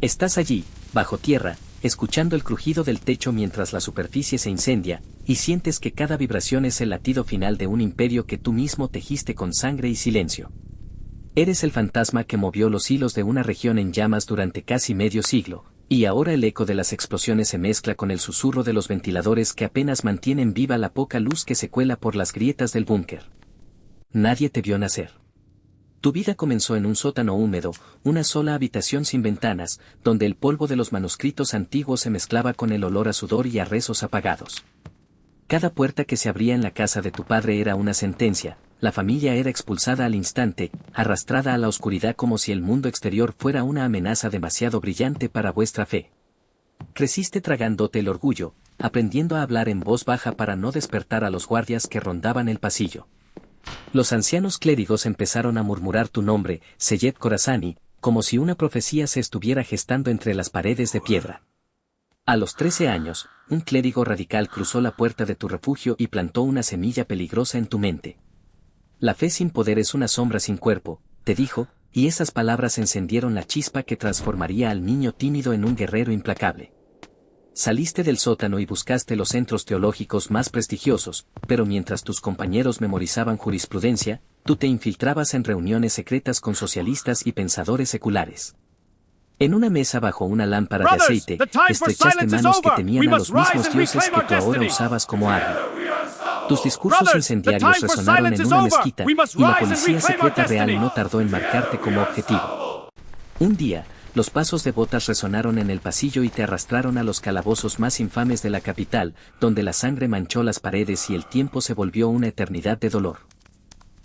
Estás allí, bajo tierra, escuchando el crujido del techo mientras la superficie se incendia, y sientes que cada vibración es el latido final de un imperio que tú mismo tejiste con sangre y silencio. Eres el fantasma que movió los hilos de una región en llamas durante casi medio siglo, y ahora el eco de las explosiones se mezcla con el susurro de los ventiladores que apenas mantienen viva la poca luz que se cuela por las grietas del búnker. Nadie te vio nacer. Tu vida comenzó en un sótano húmedo, una sola habitación sin ventanas, donde el polvo de los manuscritos antiguos se mezclaba con el olor a sudor y a rezos apagados. Cada puerta que se abría en la casa de tu padre era una sentencia, la familia era expulsada al instante, arrastrada a la oscuridad como si el mundo exterior fuera una amenaza demasiado brillante para vuestra fe. Creciste tragándote el orgullo, aprendiendo a hablar en voz baja para no despertar a los guardias que rondaban el pasillo. Los ancianos clérigos empezaron a murmurar tu nombre, Seyed Khorazani, como si una profecía se estuviera gestando entre las paredes de piedra. A los 13 años, un clérigo radical cruzó la puerta de tu refugio y plantó una semilla peligrosa en tu mente. La fe sin poder es una sombra sin cuerpo, te dijo, y esas palabras encendieron la chispa que transformaría al niño tímido en un guerrero implacable. Saliste del sótano y buscaste los centros teológicos más prestigiosos, pero mientras tus compañeros memorizaban jurisprudencia, tú te infiltrabas en reuniones secretas con socialistas y pensadores seculares. En una mesa bajo una lámpara de aceite, estrechaste manos que temían a los mismos dioses que tú ahora usabas como arma. Tus discursos incendiarios resonaron en una mezquita, y la policía secreta real no tardó en marcarte como objetivo. Un día, los pasos de botas resonaron en el pasillo y te arrastraron a los calabozos más infames de la capital, donde la sangre manchó las paredes y el tiempo se volvió una eternidad de dolor.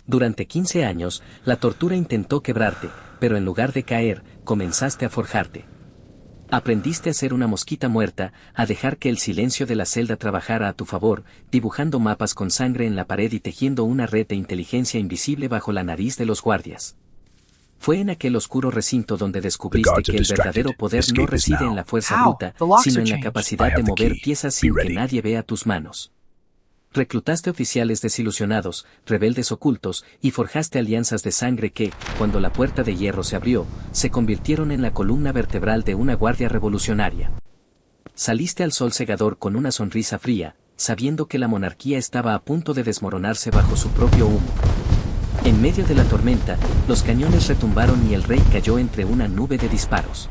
Durante 15 años, la tortura intentó quebrarte, pero en lugar de caer, comenzaste a forjarte. Aprendiste a ser una mosquita muerta, a dejar que el silencio de la celda trabajara a tu favor, dibujando mapas con sangre en la pared y tejiendo una red de inteligencia invisible bajo la nariz de los guardias. Fue en aquel oscuro recinto donde descubriste que el verdadero poder no reside en la fuerza bruta, sino en la capacidad de mover piezas sin que nadie vea tus manos. Reclutaste oficiales desilusionados, rebeldes ocultos, y forjaste alianzas de sangre que, cuando la puerta de hierro se abrió, se convirtieron en la columna vertebral de una guardia revolucionaria. Saliste al sol cegador con una sonrisa fría, sabiendo que la monarquía estaba a punto de desmoronarse bajo su propio humo. En medio de la tormenta, los cañones retumbaron y el rey cayó entre una nube de disparos.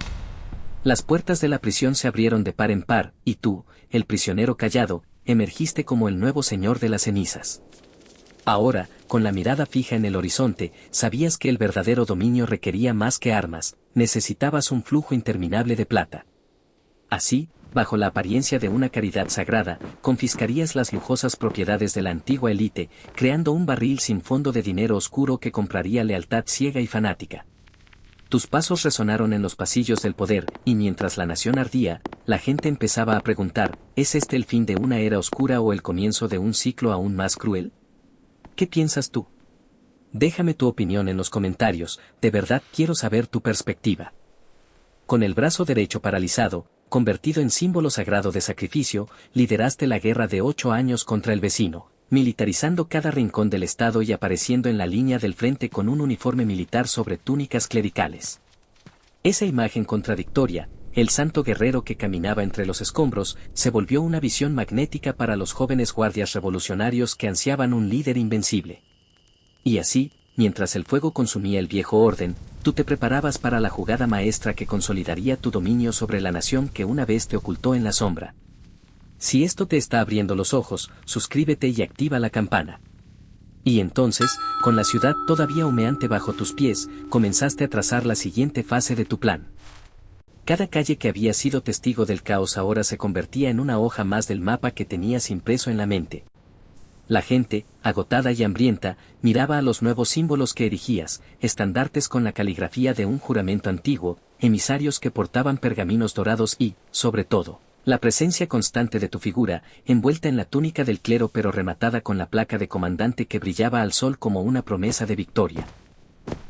Las puertas de la prisión se abrieron de par en par, y tú, el prisionero callado, emergiste como el nuevo señor de las cenizas. Ahora, con la mirada fija en el horizonte, sabías que el verdadero dominio requería más que armas, necesitabas un flujo interminable de plata. Así, bajo la apariencia de una caridad sagrada, confiscarías las lujosas propiedades de la antigua élite, creando un barril sin fondo de dinero oscuro que compraría lealtad ciega y fanática. Tus pasos resonaron en los pasillos del poder, y mientras la nación ardía, la gente empezaba a preguntar, ¿es este el fin de una era oscura o el comienzo de un ciclo aún más cruel? ¿Qué piensas tú? Déjame tu opinión en los comentarios, de verdad quiero saber tu perspectiva. Con el brazo derecho paralizado, convertido en símbolo sagrado de sacrificio, lideraste la guerra de 8 años contra el vecino, militarizando cada rincón del estado y apareciendo en la línea del frente con un uniforme militar sobre túnicas clericales. Esa imagen contradictoria, el santo guerrero que caminaba entre los escombros, se volvió una visión magnética para los jóvenes guardias revolucionarios que ansiaban un líder invencible. Y así, mientras el fuego consumía el viejo orden, tú te preparabas para la jugada maestra que consolidaría tu dominio sobre la nación que una vez te ocultó en la sombra. Si esto te está abriendo los ojos, suscríbete y activa la campana. Y entonces, con la ciudad todavía humeante bajo tus pies, comenzaste a trazar la siguiente fase de tu plan. Cada calle que había sido testigo del caos ahora se convertía en una hoja más del mapa que tenías impreso en la mente. La gente, agotada y hambrienta, miraba a los nuevos símbolos que erigías, estandartes con la caligrafía de un juramento antiguo, emisarios que portaban pergaminos dorados y, sobre todo, la presencia constante de tu figura, envuelta en la túnica del clero pero rematada con la placa de comandante que brillaba al sol como una promesa de victoria.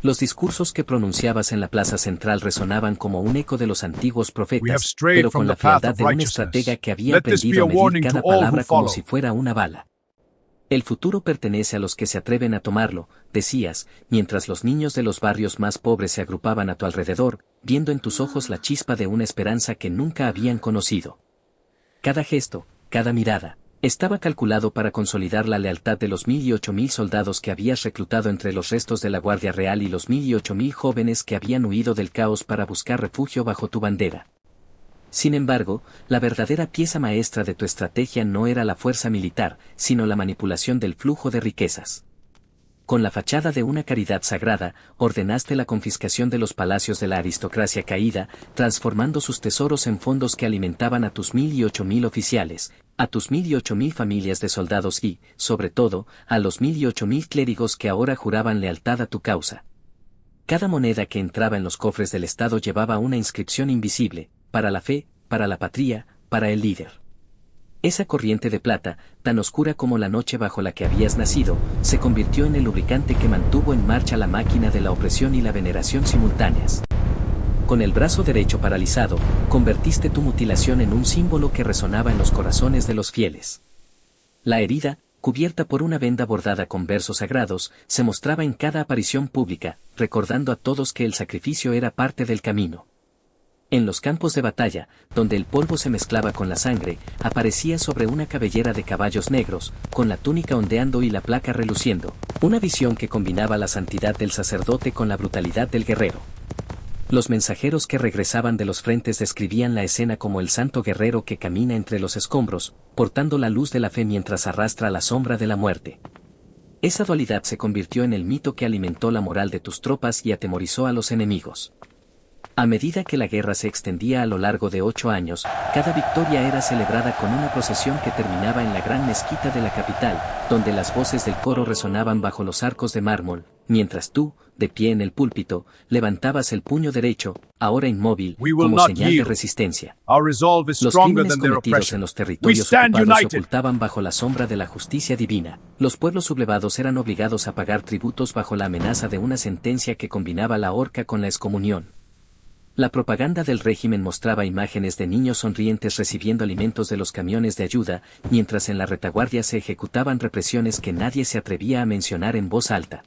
Los discursos que pronunciabas en la plaza central resonaban como un eco de los antiguos profetas, pero con la frialdad de un estratega que había aprendido a medir cada palabra como si fuera una bala. El futuro pertenece a los que se atreven a tomarlo, decías, mientras los niños de los barrios más pobres se agrupaban a tu alrededor, viendo en tus ojos la chispa de una esperanza que nunca habían conocido. Cada gesto, cada mirada, estaba calculado para consolidar la lealtad de los 1.008.000 soldados que habías reclutado entre los restos de la Guardia Real y los 1.008.000 jóvenes que habían huido del caos para buscar refugio bajo tu bandera. Sin embargo, la verdadera pieza maestra de tu estrategia no era la fuerza militar, sino la manipulación del flujo de riquezas. Con la fachada de una caridad sagrada, ordenaste la confiscación de los palacios de la aristocracia caída, transformando sus tesoros en fondos que alimentaban a tus 1.008.000 oficiales, a tus 1.008.000 familias de soldados y, sobre todo, a los 1.008.000 clérigos que ahora juraban lealtad a tu causa. Cada moneda que entraba en los cofres del Estado llevaba una inscripción invisible, para la fe, para la patria, para el líder. Esa corriente de plata, tan oscura como la noche bajo la que habías nacido, se convirtió en el lubricante que mantuvo en marcha la máquina de la opresión y la veneración simultáneas. Con el brazo derecho paralizado, convertiste tu mutilación en un símbolo que resonaba en los corazones de los fieles. La herida, cubierta por una venda bordada con versos sagrados, se mostraba en cada aparición pública, recordando a todos que el sacrificio era parte del camino. En los campos de batalla, donde el polvo se mezclaba con la sangre, aparecía sobre una cabellera de caballos negros, con la túnica ondeando y la placa reluciendo, una visión que combinaba la santidad del sacerdote con la brutalidad del guerrero. Los mensajeros que regresaban de los frentes describían la escena como el santo guerrero que camina entre los escombros, portando la luz de la fe mientras arrastra la sombra de la muerte. Esa dualidad se convirtió en el mito que alimentó la moral de tus tropas y atemorizó a los enemigos. A medida que la guerra se extendía a lo largo de 8 años, cada victoria era celebrada con una procesión que terminaba en la gran mezquita de la capital, donde las voces del coro resonaban bajo los arcos de mármol, mientras tú, de pie en el púlpito, levantabas el puño derecho, ahora inmóvil, como señal de resistencia. Los crímenes cometidos en los territorios ocupados se ocultaban bajo la sombra de la justicia divina. Los pueblos sublevados eran obligados a pagar tributos bajo la amenaza de una sentencia que combinaba la horca con la excomunión. La propaganda del régimen mostraba imágenes de niños sonrientes recibiendo alimentos de los camiones de ayuda, mientras en la retaguardia se ejecutaban represiones que nadie se atrevía a mencionar en voz alta.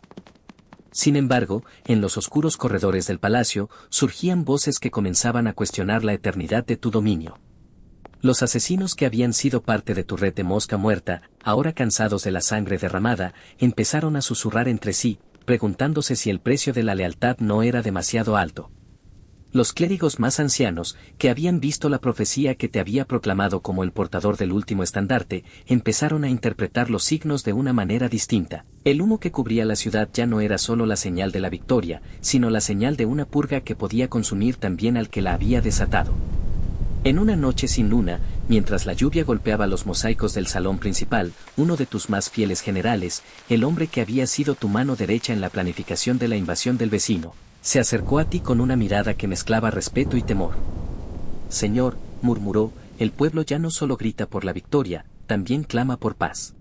Sin embargo, en los oscuros corredores del palacio, surgían voces que comenzaban a cuestionar la eternidad de tu dominio. Los asesinos que habían sido parte de tu red de mosca muerta, ahora cansados de la sangre derramada, empezaron a susurrar entre sí, preguntándose si el precio de la lealtad no era demasiado alto. Los clérigos más ancianos, que habían visto la profecía que te había proclamado como el portador del último estandarte, empezaron a interpretar los signos de una manera distinta. El humo que cubría la ciudad ya no era solo la señal de la victoria, sino la señal de una purga que podía consumir también al que la había desatado. En una noche sin luna, mientras la lluvia golpeaba los mosaicos del salón principal, uno de tus más fieles generales, el hombre que había sido tu mano derecha en la planificación de la invasión del vecino, se acercó a ti con una mirada que mezclaba respeto y temor. Señor, murmuró, el pueblo ya no solo grita por la victoria, también clama por paz.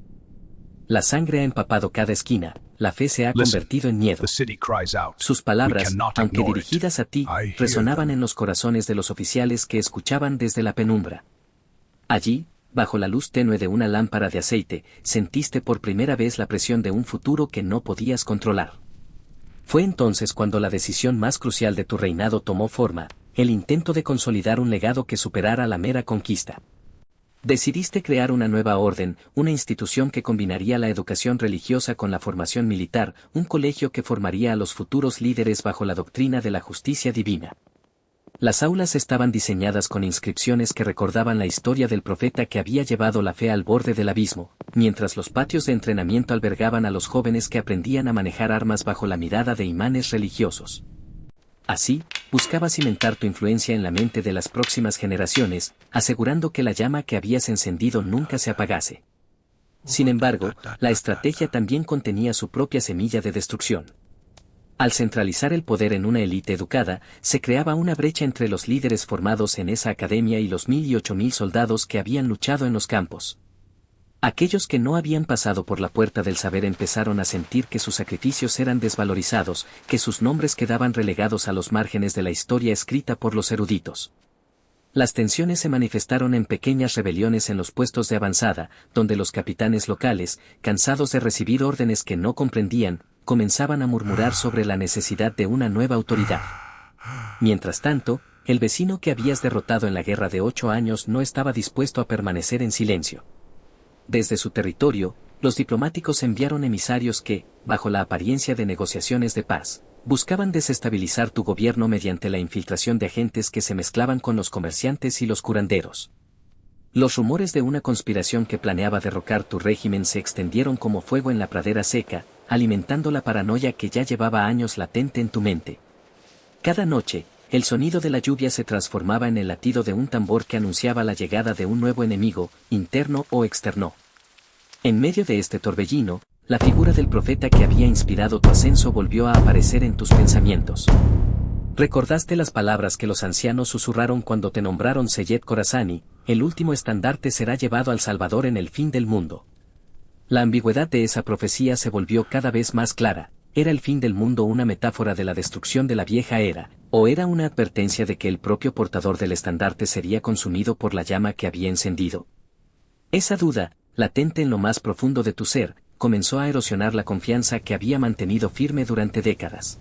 La sangre ha empapado cada esquina, la fe se ha convertido en miedo. Sus palabras, aunque dirigidas a ti, resonaban en los corazones de los oficiales que escuchaban desde la penumbra. Allí, bajo la luz tenue de una lámpara de aceite, sentiste por primera vez la presión de un futuro que no podías controlar. Fue entonces cuando la decisión más crucial de tu reinado tomó forma, el intento de consolidar un legado que superara la mera conquista. Decidiste crear una nueva orden, una institución que combinaría la educación religiosa con la formación militar, un colegio que formaría a los futuros líderes bajo la doctrina de la justicia divina. Las aulas estaban diseñadas con inscripciones que recordaban la historia del profeta que había llevado la fe al borde del abismo, mientras los patios de entrenamiento albergaban a los jóvenes que aprendían a manejar armas bajo la mirada de imanes religiosos. Así, buscabas cimentar tu influencia en la mente de las próximas generaciones, asegurando que la llama que habías encendido nunca se apagase. Sin embargo, la estrategia también contenía su propia semilla de destrucción. Al centralizar el poder en una élite educada, se creaba una brecha entre los líderes formados en esa academia y los 1.008.000 soldados que habían luchado en los campos. Aquellos que no habían pasado por la puerta del saber empezaron a sentir que sus sacrificios eran desvalorizados, que sus nombres quedaban relegados a los márgenes de la historia escrita por los eruditos. Las tensiones se manifestaron en pequeñas rebeliones en los puestos de avanzada, donde los capitanes locales, cansados de recibir órdenes que no comprendían, comenzaban a murmurar sobre la necesidad de una nueva autoridad. Mientras tanto, el vecino que habías derrotado en la guerra de 8 años no estaba dispuesto a permanecer en silencio. Desde su territorio, los diplomáticos enviaron emisarios que, bajo la apariencia de negociaciones de paz, buscaban desestabilizar tu gobierno mediante la infiltración de agentes que se mezclaban con los comerciantes y los curanderos. Los rumores de una conspiración que planeaba derrocar tu régimen se extendieron como fuego en la pradera seca, alimentando la paranoia que ya llevaba años latente en tu mente. Cada noche, el sonido de la lluvia se transformaba en el latido de un tambor que anunciaba la llegada de un nuevo enemigo, interno o externo. En medio de este torbellino, la figura del profeta que había inspirado tu ascenso volvió a aparecer en tus pensamientos. Recordaste las palabras que los ancianos susurraron cuando te nombraron Seyed Khorazani: el último estandarte será llevado al Salvador en el fin del mundo. La ambigüedad de esa profecía se volvió cada vez más clara. ¿Era el fin del mundo una metáfora de la destrucción de la vieja era, o era una advertencia de que el propio portador del estandarte sería consumido por la llama que había encendido? Esa duda, latente en lo más profundo de tu ser, comenzó a erosionar la confianza que había mantenido firme durante décadas.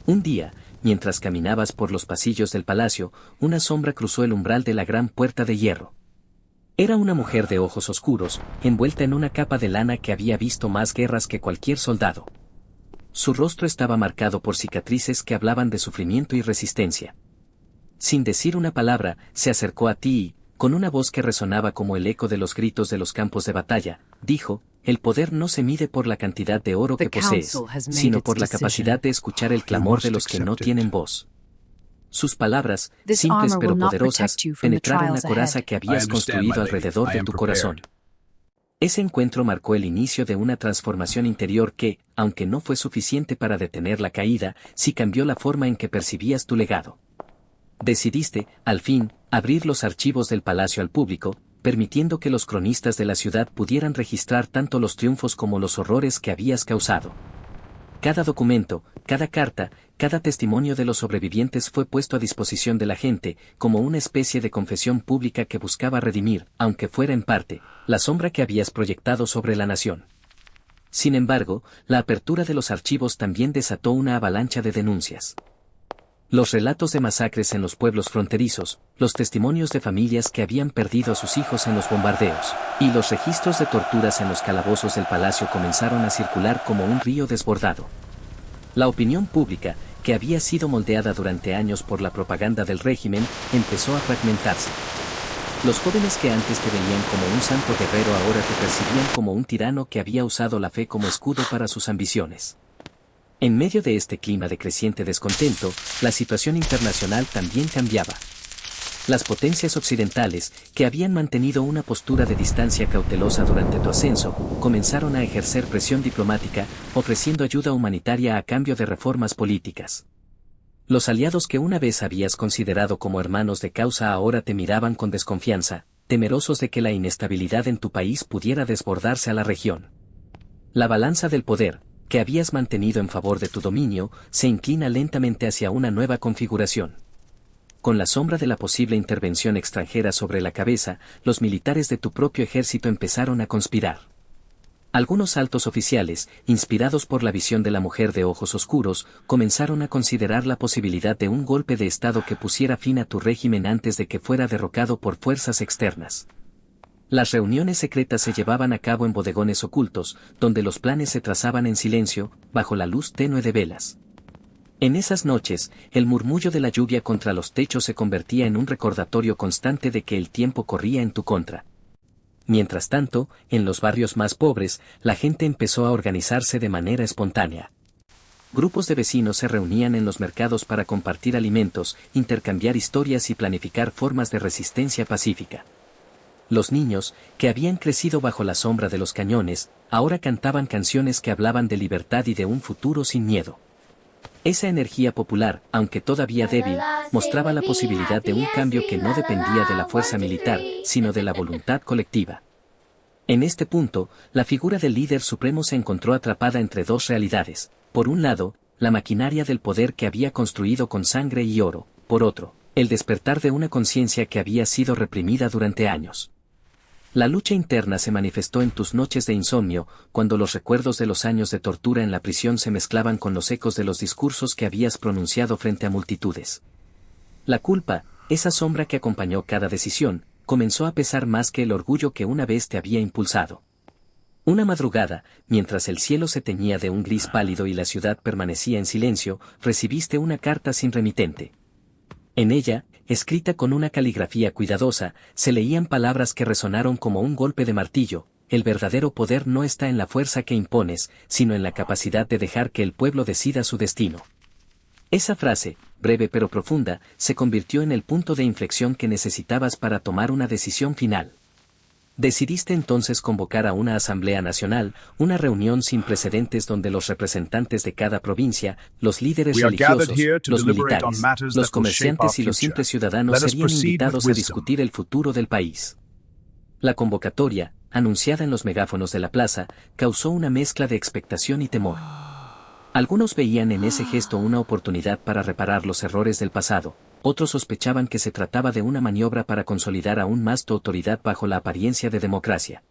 Un día, mientras caminabas por los pasillos del palacio, una sombra cruzó el umbral de la gran puerta de hierro. Era una mujer de ojos oscuros, envuelta en una capa de lana que había visto más guerras que cualquier soldado. Su rostro estaba marcado por cicatrices que hablaban de sufrimiento y resistencia. Sin decir una palabra, se acercó a ti y, con una voz que resonaba como el eco de los gritos de los campos de batalla, dijo: el poder no se mide por la cantidad de oro que posees, sino por la capacidad de escuchar el clamor de los que no tienen voz. Sus palabras, simples pero poderosas, penetraron la coraza que habías construido alrededor de tu corazón. Ese encuentro marcó el inicio de una transformación interior que, aunque no fue suficiente para detener la caída, sí cambió la forma en que percibías tu legado. Decidiste, al fin, abrir los archivos del palacio al público, permitiendo que los cronistas de la ciudad pudieran registrar tanto los triunfos como los horrores que habías causado. Cada documento, cada carta, cada testimonio de los sobrevivientes fue puesto a disposición de la gente, como una especie de confesión pública que buscaba redimir, aunque fuera en parte, la sombra que habías proyectado sobre la nación. Sin embargo, la apertura de los archivos también desató una avalancha de denuncias. Los relatos de masacres en los pueblos fronterizos, los testimonios de familias que habían perdido a sus hijos en los bombardeos, y los registros de torturas en los calabozos del palacio comenzaron a circular como un río desbordado. La opinión pública, que había sido moldeada durante años por la propaganda del régimen, empezó a fragmentarse. Los jóvenes que antes te veían como un santo guerrero ahora te percibían como un tirano que había usado la fe como escudo para sus ambiciones. En medio de este clima de creciente descontento, la situación internacional también cambiaba. Las potencias occidentales, que habían mantenido una postura de distancia cautelosa durante tu ascenso, comenzaron a ejercer presión diplomática, ofreciendo ayuda humanitaria a cambio de reformas políticas. Los aliados que una vez habías considerado como hermanos de causa ahora te miraban con desconfianza, temerosos de que la inestabilidad en tu país pudiera desbordarse a la región. La balanza del poder, que habías mantenido en favor de tu dominio, se inclina lentamente hacia una nueva configuración. Con la sombra de la posible intervención extranjera sobre la cabeza, los militares de tu propio ejército empezaron a conspirar. Algunos altos oficiales, inspirados por la visión de la mujer de ojos oscuros, comenzaron a considerar la posibilidad de un golpe de Estado que pusiera fin a tu régimen antes de que fuera derrocado por fuerzas externas. Las reuniones secretas se llevaban a cabo en bodegones ocultos, donde los planes se trazaban en silencio, bajo la luz tenue de velas. En esas noches, el murmullo de la lluvia contra los techos se convertía en un recordatorio constante de que el tiempo corría en tu contra. Mientras tanto, en los barrios más pobres, la gente empezó a organizarse de manera espontánea. Grupos de vecinos se reunían en los mercados para compartir alimentos, intercambiar historias y planificar formas de resistencia pacífica. Los niños, que habían crecido bajo la sombra de los cañones, ahora cantaban canciones que hablaban de libertad y de un futuro sin miedo. Esa energía popular, aunque todavía débil, mostraba la posibilidad de un cambio que no dependía de la fuerza militar, sino de la voluntad colectiva. En este punto, la figura del líder supremo se encontró atrapada entre dos realidades: por un lado, la maquinaria del poder que había construido con sangre y oro; por otro, El despertar de una conciencia que había sido reprimida durante años. La lucha interna se manifestó en tus noches de insomnio, cuando los recuerdos de los años de tortura en la prisión se mezclaban con los ecos de los discursos que habías pronunciado frente a multitudes. La culpa, esa sombra que acompañó cada decisión, comenzó a pesar más que el orgullo que una vez te había impulsado. Una madrugada, mientras el cielo se teñía de un gris pálido y la ciudad permanecía en silencio, recibiste una carta sin remitente. En ella, escrita con una caligrafía cuidadosa, se leían palabras que resonaron como un golpe de martillo: el verdadero poder no está en la fuerza que impones, sino en la capacidad de dejar que el pueblo decida su destino. Esa frase, breve pero profunda, se convirtió en el punto de inflexión que necesitabas para tomar una decisión final. Decidiste entonces convocar a una Asamblea Nacional, una reunión sin precedentes donde los representantes de cada provincia, los líderes religiosos, los militares, los comerciantes y los simples ciudadanos serían invitados a discutir el futuro del país. La convocatoria, anunciada en los megáfonos de la plaza, causó una mezcla de expectación y temor. Algunos veían en ese gesto una oportunidad para reparar los errores del pasado. Otros sospechaban que se trataba de una maniobra para consolidar aún más tu autoridad bajo la apariencia de democracia.